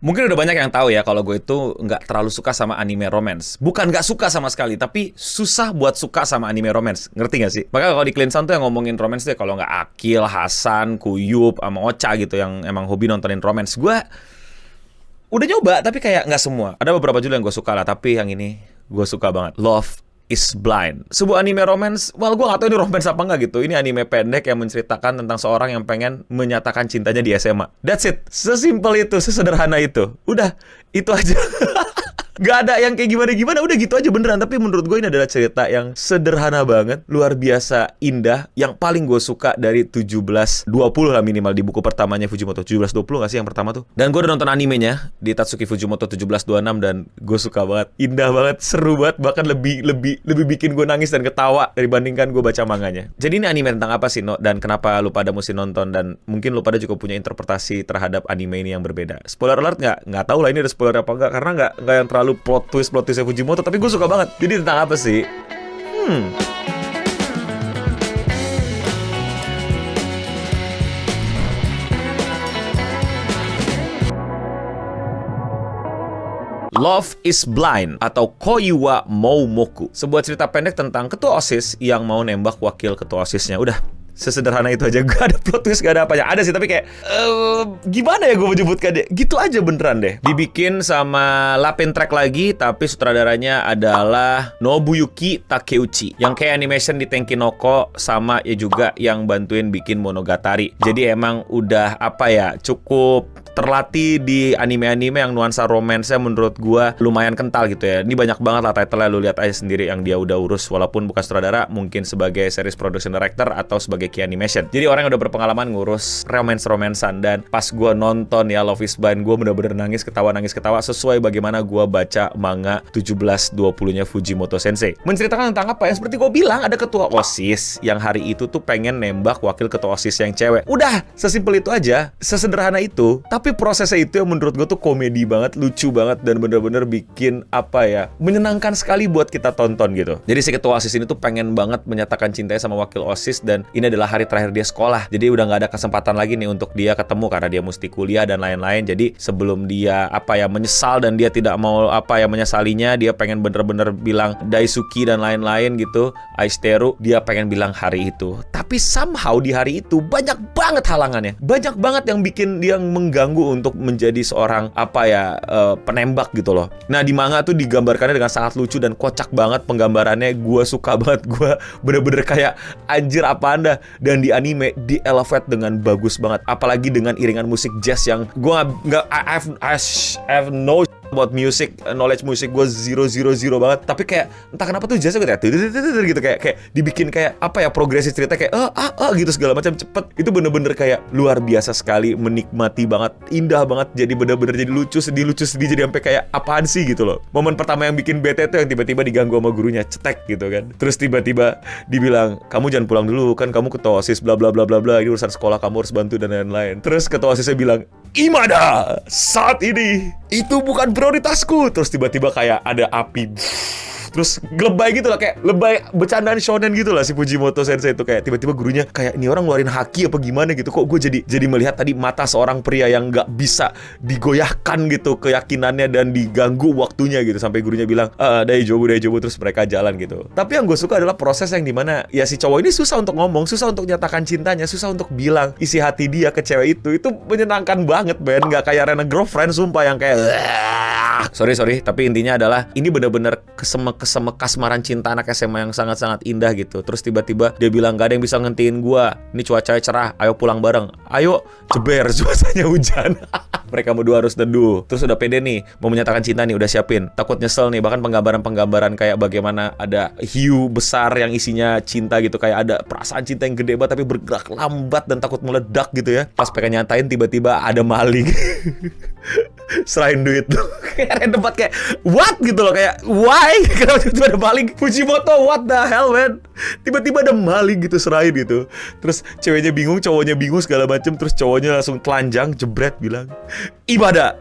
Mungkin udah banyak yang tahu ya kalau gue itu nggak terlalu suka sama anime romance. Bukan nggak suka sama sekali, tapi susah buat suka sama anime romance. Ngerti nggak sih? Makanya kalau di Cleansound tuh yang ngomongin romance tuh ya kalau nggak Akil, Hasan, Kuyup, sama Ocha gitu yang emang hobi nontonin romance. Gue udah nyoba, tapi kayak nggak semua. Ada beberapa judul yang gue suka lah, tapi yang ini gue suka banget. Love is Blind. Sebuah anime romance, well gue gak tahu ini romance apa enggak gitu. Ini anime pendek yang menceritakan tentang seorang yang pengen menyatakan cintanya di SMA. That's it. Sesimpel itu, sesederhana itu. Udah, itu aja. Gak ada yang kayak gimana-gimana, udah gitu aja beneran. Tapi menurut gue ini adalah cerita yang sederhana banget, luar biasa indah, yang paling gue suka dari 1720 lah minimal di buku pertamanya Fujimoto. 1720 gak sih yang pertama tuh? Dan gue udah nonton animenya di Tatsuki Fujimoto 1726 dan gue suka banget, indah banget, seru banget, bahkan lebih bikin gue nangis dan ketawa dibandingkan gue baca manganya. Jadi ini anime tentang apa sih, No? Dan kenapa lu pada mesti nonton, dan mungkin lu pada juga punya interpretasi terhadap anime ini yang berbeda. Spoiler alert nggak tahu lah ini ada spoiler apa enggak, karena nggak yang terlalu plot twistnya Fujimoto, tapi gue suka banget. Jadi tentang apa sih? Love is Blind atau Koi wa Moumoku. Sebuah cerita pendek tentang ketua OSIS yang mau nembak wakil ketua OSISnya. Udah, sesederhana itu aja. Gak ada plot twist, gak ada apanya. Ada sih, tapi kayak gimana ya gue menyebutkan deh. Gitu aja beneran deh. Dibikin sama Lapen Track lagi, tapi sutradaranya adalah Nobuyuki Takeuchi, yang kayak animation di Tenkinoko, sama ya juga yang bantuin bikin Monogatari. Jadi emang udah apa ya, cukup terlatih di anime-anime yang nuansa romance-nya menurut gua lumayan kental gitu ya. Ini banyak banget lah title-nya, lu lihat aja sendiri yang dia udah urus, walaupun bukan sutradara, mungkin sebagai series production director atau sebagai key animation. Jadi orang yang udah berpengalaman ngurus romance-romancean. Dan pas gua nonton ya Love is Blind, gua bener-bener nangis ketawa sesuai bagaimana gua baca manga 1720-nya Fujimoto Sensei. Menceritakan tentang apa ya? Seperti gua bilang, ada ketua OSIS yang hari itu tuh pengen nembak wakil ketua OSIS yang cewek. Udah, sesimpel itu aja, sesederhana itu. Tapi prosesnya itu yang menurut gue tuh komedi banget, lucu banget, dan bener-bener bikin apa ya, menyenangkan sekali buat kita tonton gitu. Jadi si ketua OSIS ini tuh pengen banget menyatakan cintanya sama wakil OSIS, dan ini adalah hari terakhir dia sekolah. Jadi udah gak ada kesempatan lagi nih untuk dia ketemu karena dia mesti kuliah dan lain-lain. Jadi sebelum dia apa ya menyesal dan dia tidak mau apa ya menyesalinya, dia pengen bener-bener bilang Daisuki dan lain-lain gitu, Aishiteru, dia pengen bilang hari itu. Tapi somehow di hari itu banyak banget halangannya. Banyak banget yang bikin dia mengganggu untuk menjadi seorang apa ya penembak gitu loh. Nah di manga tuh digambarkannya dengan sangat lucu dan kocak banget penggambarannya. Gue suka banget, gue bener-bener kayak anjir apa anda. Dan di anime di elevate dengan bagus banget, apalagi dengan iringan musik jazz yang gue nggak I have no about music, knowledge musik gue zero banget, tapi kayak entah kenapa tuh jazznya kayak gitu, kayak dibikin kayak apa ya, progresi cerita kayak gitu segala macam cepet. Itu bener-bener kayak luar biasa sekali, menikmati banget, indah banget. Jadi bener-bener jadi lucu sedih jadi sampai kayak apaan sih gitu loh. Momen pertama yang bikin bete tuh yang tiba-tiba diganggu sama gurunya, cetek gitu kan. Terus tiba-tiba dibilang, kamu jangan pulang dulu kan, kamu ketua OSIS bla bla bla bla bla, ini urusan sekolah, kamu harus bantu dan lain-lain. Terus ketua OSISnya bilang, Imada, saat ini itu bukan prioritasku. Terus tiba-tiba kayak ada api, terus lebay gitu lah, kayak lebay bercandaan shonen gitu lah si Fujimoto Sensei itu. Kayak tiba-tiba gurunya kayak, ini orang ngeluarin haki apa gimana gitu. Kok gue jadi melihat tadi mata seorang pria yang gak bisa digoyahkan gitu keyakinannya dan diganggu waktunya gitu. Sampai gurunya bilang, daijobu, terus mereka jalan gitu. Tapi yang gue suka adalah proses yang dimana ya si cowok ini susah untuk ngomong, susah untuk nyatakan cintanya, susah untuk bilang isi hati dia ke cewek itu. Itu menyenangkan banget, Ben. Gak kayak Rena Girlfriend, sumpah, yang kayak sorry, tapi intinya adalah ini bener-bener kasmaran cinta anak SMA yang sangat-sangat indah gitu. Terus tiba-tiba dia bilang, gak ada yang bisa ngentiin gua, ini cuacanya cerah, ayo pulang bareng. Ayo, jeber, cuacanya hujan. Mereka berdua harus neduh. Terus udah pede nih, mau menyatakan cinta nih, udah siapin. Takut nyesel nih, bahkan penggambaran kayak bagaimana ada hiu besar yang isinya cinta gitu. Kayak ada perasaan cinta yang gede banget tapi bergerak lambat dan takut meledak gitu ya. Pas pengen nyatain tiba-tiba ada maling. Serahin duit tuh. Kayak random banget, kayak what gitu loh, kayak why? Kenapa tiba-tiba ada maling? Fujimoto, what the hell man? Tiba-tiba ada maling gitu, serahin gitu. Terus ceweknya bingung, cowoknya bingung segala macem. Terus cowoknya langsung telanjang, jebret, bilang, Ibada,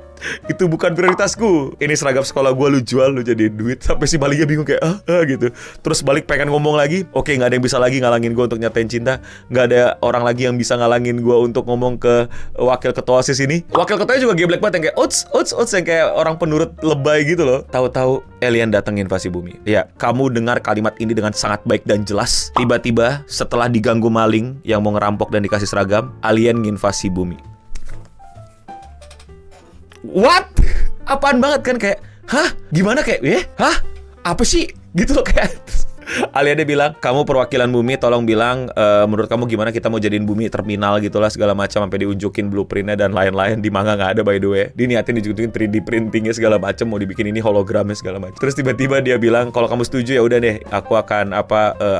Itu bukan prioritasku. Ini seragam sekolah gue, lu jual, lu jadi duit. Sampai si Baliknya bingung kayak gitu. Terus Balik pengen ngomong lagi, oke, gak ada yang bisa lagi ngalangin gue untuk nyatain cinta. Gak ada orang lagi yang bisa ngalangin gue untuk ngomong ke wakil ketua OSIS ini. Wakil ketuanya juga geblek banget yang kayak ots, yang kayak orang penurut lebay gitu loh. Tahu-tahu alien datang invasi bumi. Ya, kamu dengar kalimat ini dengan sangat baik dan jelas. Tiba-tiba setelah diganggu maling yang mau ngerampok dan dikasih seragam, alien nginvasi bumi. What? Apaan banget kan, kayak hah? Gimana kayak hah? Apa sih? Gitu loh kayak. Aliannya bilang, kamu perwakilan bumi, tolong bilang menurut kamu gimana kita mau jadiin bumi terminal gitulah segala macam, sampai diunjukin blueprintnya dan lain-lain. Di manga nggak ada by the way. Dia niatin diunjukin 3D printingnya segala macam, mau dibikin ini hologramnya segala macam. Terus tiba-tiba dia bilang, kalau kamu setuju ya udah deh, aku akan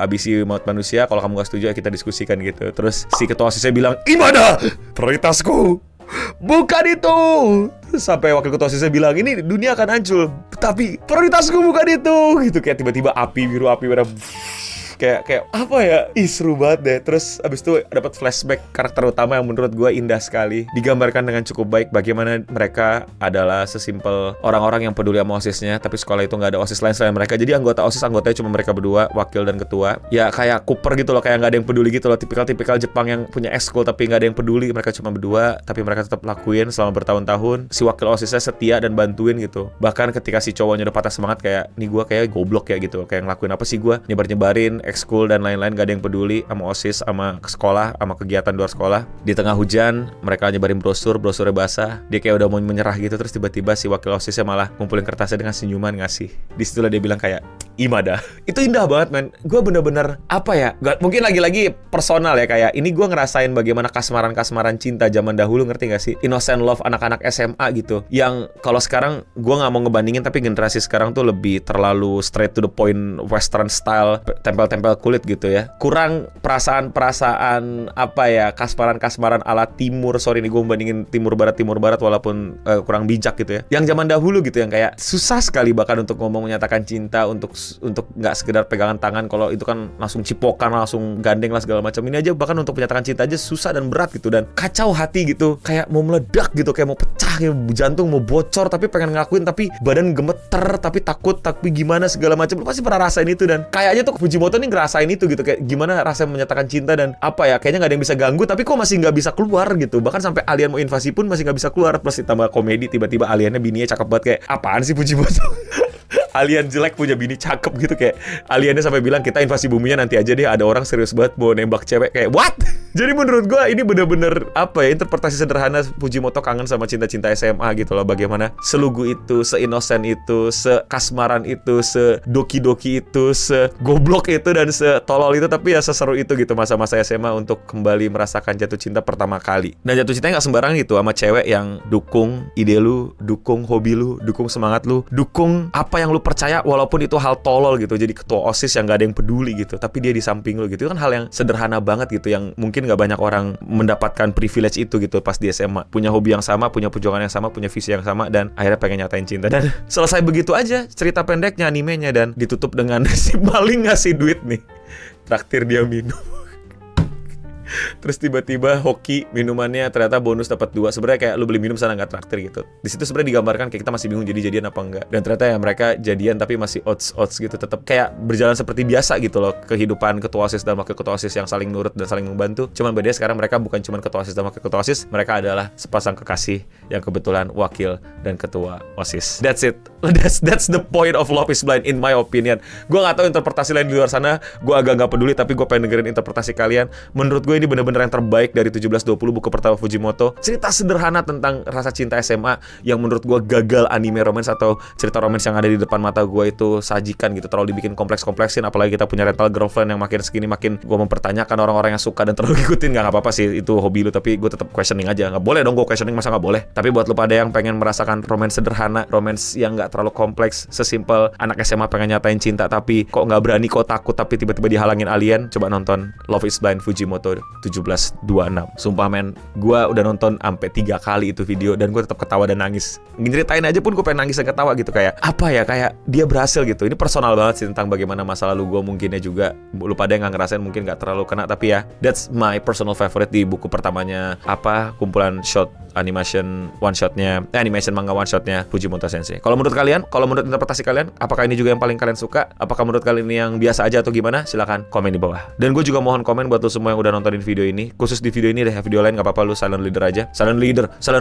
abisi maut manusia. Kalau kamu nggak setuju ya kita diskusikan gitu. Terus si ketua OSISnya bilang, Imada, prioritasku bukan itu. Sampai wakil ketua OSISnya bilang, ini dunia akan hancur, tapi prioritasku bukan itu. Gitu, kayak tiba-tiba api biru merah. Kayak apa ya? Seru banget deh. Terus abis itu dapat flashback karakter utama yang menurut gue indah sekali. Digambarkan dengan cukup baik bagaimana mereka adalah sesimpel orang-orang yang peduli sama OSISnya, tapi sekolah itu nggak ada OSIS lain selain mereka. Jadi anggotanya cuma mereka berdua, wakil dan ketua. Ya kayak Cooper gitu loh, kayak nggak ada yang peduli gitu loh. Tipikal Jepang yang punya ekskul tapi nggak ada yang peduli. Mereka cuma berdua, tapi mereka tetap lakuin selama bertahun-tahun. Si wakil OSISnya setia dan bantuin gitu. Bahkan ketika si cowoknya udah patah semangat, kayak nih gue kayak goblok ya gitu. Kayak ngelakuin apa sih gue? Nyebar-nyebarin ekskul dan lain-lain, gak ada yang peduli sama OSIS, sama sekolah, sama kegiatan luar sekolah. Di tengah hujan, mereka nyebarin brosurnya basah. Dia kayak udah mau menyerah gitu, terus tiba-tiba si wakil OSISnya malah ngumpulin kertasnya dengan senyuman ngasih. Disitulah dia bilang kayak, Imada. Itu indah banget, men. Gue bener-bener, apa ya, mungkin lagi-lagi personal ya, kayak ini gue ngerasain bagaimana kasmaran-kasmaran cinta zaman dahulu, ngerti gak sih? Innocent love anak-anak SMA gitu. Yang kalau sekarang, gue gak mau ngebandingin, tapi generasi sekarang tuh lebih terlalu straight to the point, western style, tempel-tempel kulit gitu ya. Kurang perasaan-perasaan, apa ya, kasmaran-kasmaran ala timur. Sorry nih, gue membandingin timur barat walaupun kurang bijak gitu ya. Yang zaman dahulu gitu, yang kayak susah sekali bahkan untuk ngomong menyatakan cinta, untuk nggak sekedar pegangan tangan. Kalau itu kan langsung cipokan, langsung gandeng lah segala macam. Ini aja bahkan untuk menyatakan cinta aja susah dan berat gitu, dan kacau hati gitu, kayak mau meledak gitu, kayak mau pecah, kayak jantung mau bocor, tapi pengen ngelakuin, tapi badan gemeter, tapi takut, tapi gimana segala macam. Lu pasti pernah rasain itu, dan kayaknya tuh Fujimoto nih ngerasain itu gitu, kayak gimana rasanya menyatakan cinta, dan apa ya, kayaknya nggak ada yang bisa ganggu, tapi kok masih nggak bisa keluar gitu. Bahkan sampai alien mau invasi pun masih nggak bisa keluar. Plus ditambah komedi, tiba-tiba aliennya bininya cakep banget, kayak apaan sih Fujimoto? Alien jelek punya bini cakep gitu, kayak aliennya sampai bilang kita invasi buminya nanti aja deh, ada orang serius banget mau nembak cewek, kayak what? Jadi menurut gue ini bener-bener apa ya, interpretasi sederhana Fujimoto kangen sama cinta-cinta SMA gitu loh. Bagaimana selugu itu, se-innocent itu, se-kasmaran itu, se-doki-doki itu, se-goblok itu, dan se-tolol itu, tapi ya seseru itu gitu masa-masa SMA untuk kembali merasakan jatuh cinta pertama kali. Dan jatuh cintanya gak sembarangan gitu sama cewek yang dukung ide lu, dukung hobi lu, dukung semangat lu, dukung apa yang lu percaya walaupun itu hal tolol gitu. Jadi ketua OSIS yang gak ada yang peduli gitu, tapi dia di samping lu gitu. Itu kan hal yang sederhana banget gitu, yang mungkin gak banyak orang mendapatkan privilege itu gitu pas di SMA. Punya hobi yang sama, punya perjuangan yang sama, punya visi yang sama, dan akhirnya pengen nyatain cinta. Dan selesai begitu aja cerita pendeknya, animenya, dan ditutup dengan si maling ngasih duit nih, traktir dia minum. Terus tiba-tiba hoki minumannya ternyata bonus dapat 2. Sebenarnya kayak lu beli minum sana nggak traktir gitu. Di situ sebenarnya digambarkan kayak kita masih bingung jadi jadian apa enggak. Dan ternyata ya mereka jadian tapi masih odds gitu. Tetap kayak berjalan seperti biasa gitu loh kehidupan ketua OSIS dan wakil ketua OSIS yang saling nurut dan saling membantu. Cuman bedanya sekarang mereka bukan cuman ketua OSIS dan wakil ketua OSIS, mereka adalah sepasang kekasih yang kebetulan wakil dan ketua OSIS. That's it. That's the point of Love is Blind in my opinion. Gue nggak tahu interpretasi lain di luar sana. Gue agak nggak peduli, tapi gue pengen dengerin interpretasi kalian. Menurut gue ini benar-benar yang terbaik dari 1720 buku pertama Fujimoto. Cerita sederhana tentang rasa cinta SMA yang menurut gue gagal anime romance atau cerita romance yang ada di depan mata gue itu sajikan gitu, terlalu dibikin kompleks-kompleksin. Apalagi kita punya rental girlfriend yang makin segini makin gue mempertanyakan orang-orang yang suka dan terlalu ikutin. Gak apa-apa sih, itu hobi lu, tapi gue tetap questioning aja. Gak boleh dong gue questioning, masa gak boleh. Tapi buat lu pada yang pengen merasakan romance sederhana, romance yang gak nggak terlalu kompleks, sesimpel anak SMA pengen nyatain cinta tapi kok nggak berani, kok takut, tapi tiba-tiba dihalangin alien. Coba nonton Love is Blind Fujimoto 1726. Sumpah men, gue udah nonton sampai 3 kali itu video dan gue tetap ketawa dan nangis. Ngeritain aja pun gue pengen nangis dan ketawa gitu. Kayak apa ya, kayak dia berhasil gitu. Ini personal banget sih tentang bagaimana masa lalu gue mungkinnya juga. Lu pada yang nggak ngerasain mungkin nggak terlalu kena, tapi ya that's my personal favorite di buku pertamanya, apa, kumpulan short animation one shotnya, animation manga one shotnya Fujimoto Sensei. Kalau menurut kalian, kalau menurut interpretasi kalian, apakah ini juga yang paling kalian suka? Apakah menurut kalian ini yang biasa aja atau gimana? Silakan komen di bawah. Dan gue juga mohon komen buat lo semua yang udah nontonin video ini. Khusus di video ini deh, video lain nggak apa-apa, lu silent leader aja, silent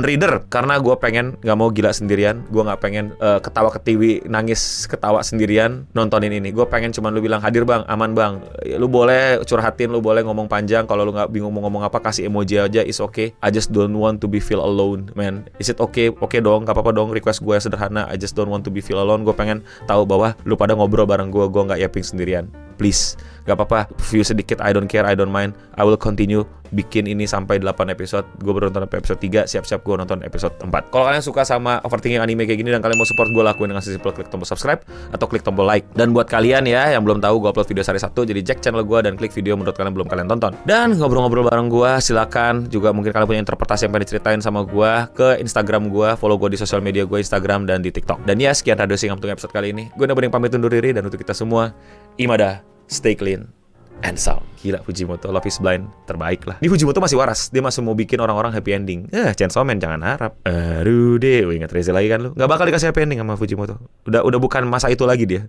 reader. Karena gue pengen nggak mau gila sendirian. Gue nggak pengen ketawa ketiwi, nangis ketawa sendirian nontonin ini. Gue pengen cuman lu bilang hadir bang, aman bang. Lu boleh curhatin, lu boleh ngomong panjang. Kalau lu nggak bingung mau ngomong apa, kasih emoji aja, is okay. I just don't want to be feel alone, man. Is it okay? Oke dong, gak apa-apa dong. Request gue sederhana, I just don't want to be feel alone. Gue pengen tahu bahwa lu pada ngobrol bareng gue gak yaping sendirian. Please, gak apa-apa, view sedikit, I don't care, I don't mind. I will continue bikin ini sampai 8 episode. Gue baru nonton episode 3, siap-siap gue nonton episode 4. Kalau kalian suka sama overthinking anime kayak gini dan kalian mau support gue, lakuin dengan sesimpel klik tombol subscribe atau klik tombol like. Dan buat kalian ya yang belum tahu, gue upload video hari Sabtu, jadi cek channel gue dan klik video menurut kalian belum kalian tonton. Dan ngobrol-ngobrol bareng gue, silakan. Juga mungkin kalian punya interpretasi yang pengen diceritain sama gue, ke Instagram gue, follow gue di sosial media gue, Instagram dan di TikTok. Dan ya, sekian Radio Singam untuk episode kali ini. Gue Nabaring pamit undur diri, dan untuk kita semua, Imada, stay clean and sound. Gila, Fujimoto, Love is Blind, terbaik lah. Ini Fujimoto masih waras, dia masih mau bikin orang-orang happy ending. Chainsaw Man jangan harap. Aduh deh, ingat Reza lagi kan lu. Gak bakal dikasih happy ending sama Fujimoto. Udah bukan masa itu lagi dia.